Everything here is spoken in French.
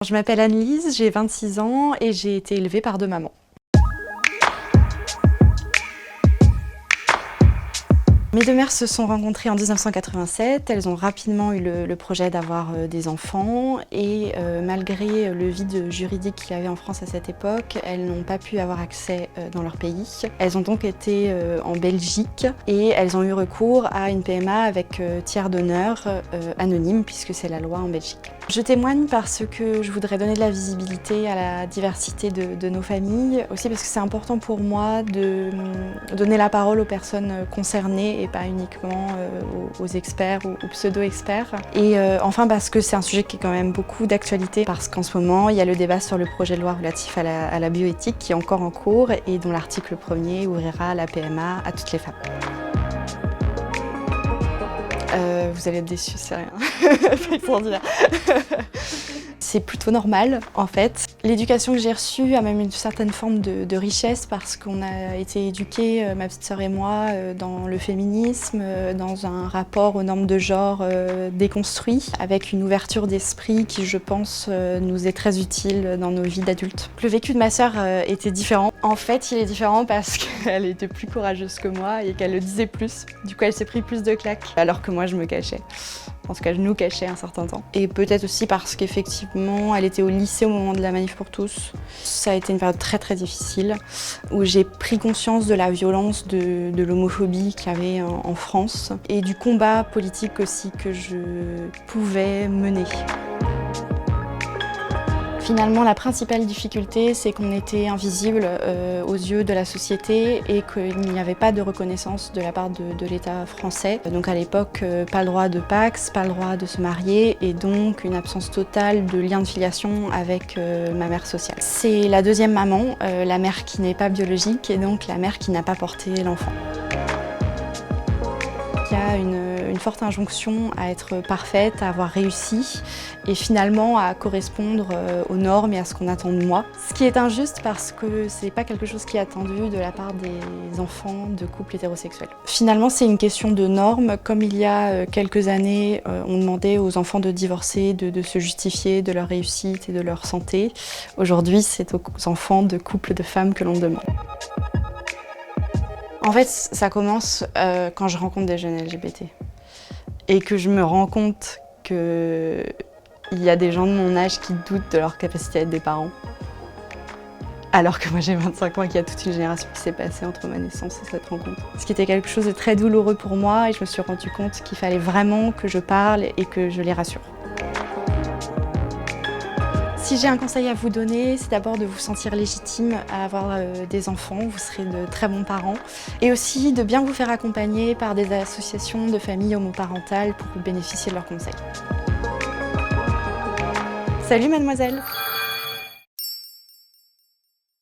Je m'appelle Anne-Lise, j'ai 26 ans et j'ai été élevée par deux mamans. Mes deux mères se sont rencontrées en 1987, elles ont rapidement eu le projet d'avoir des enfants et malgré le vide juridique qu'il y avait en France à cette époque, elles n'ont pas pu avoir accès dans leur pays. Elles ont donc été en Belgique et elles ont eu recours à une PMA avec tiers donneur anonyme puisque c'est la loi en Belgique. Je témoigne parce que je voudrais donner de la visibilité à la diversité de nos familles, aussi parce que c'est important pour moi de donner la parole aux personnes concernées et pas uniquement aux experts ou aux pseudo-experts. Et enfin parce que c'est un sujet qui est quand même beaucoup d'actualité parce qu'en ce moment il y a le débat sur le projet de loi relatif à la bioéthique qui est encore en cours et dont l'article 1er ouvrira la PMA à toutes les femmes. Vous allez être déçus, c'est rien. C'est extraordinaire. C'est plutôt normal en fait. L'éducation que j'ai reçue a même une certaine forme de richesse parce qu'on a été éduqués, ma petite sœur et moi, dans le féminisme, dans un rapport aux normes de genre déconstruit, avec une ouverture d'esprit qui, je pense, nous est très utile dans nos vies d'adultes. Le vécu de ma sœur était différent. En fait, il est différent parce qu'elle était plus courageuse que moi et qu'elle le disait plus. Du coup, elle s'est pris plus de claques, alors que moi, je me cachais. En tout cas, je nous cachais un certain temps. Et peut-être aussi parce qu'effectivement, elle était au lycée au moment de la manif pour tous. Ça a été une période très très difficile, où j'ai pris conscience de la violence de l'homophobie qu'il y avait en France, et du combat politique aussi que je pouvais mener. Finalement, la principale difficulté, c'est qu'on était invisible aux yeux de la société et qu'il n'y avait pas de reconnaissance de la part de l'État français. Donc à l'époque, pas le droit de Pacs, pas le droit de se marier et donc une absence totale de lien de filiation avec ma mère sociale. C'est la deuxième maman, la mère qui n'est pas biologique et donc la mère qui n'a pas porté l'enfant. Il y a une forte injonction à être parfaite, à avoir réussi et finalement à correspondre aux normes et à ce qu'on attend de moi. Ce qui est injuste parce que c'est pas quelque chose qui est attendu de la part des enfants de couples hétérosexuels. Finalement, c'est une question de normes. Comme il y a quelques années, on demandait aux enfants de divorcer, de se justifier de leur réussite et de leur santé. Aujourd'hui, c'est aux enfants de couples de femmes que l'on demande. En fait, ça commence quand je rencontre des jeunes LGBT et que je me rends compte qu'il y a des gens de mon âge qui doutent de leur capacité à être des parents. Alors que moi j'ai 25 ans et qu'il y a toute une génération qui s'est passée entre ma naissance et cette rencontre. Ce qui était quelque chose de très douloureux pour moi et je me suis rendu compte qu'il fallait vraiment que je parle et que je les rassure. Si j'ai un conseil à vous donner, c'est d'abord de vous sentir légitime à avoir des enfants, vous serez de très bons parents. Et aussi de bien vous faire accompagner par des associations de familles homoparentales pour bénéficier de leurs conseils. Salut mademoiselle!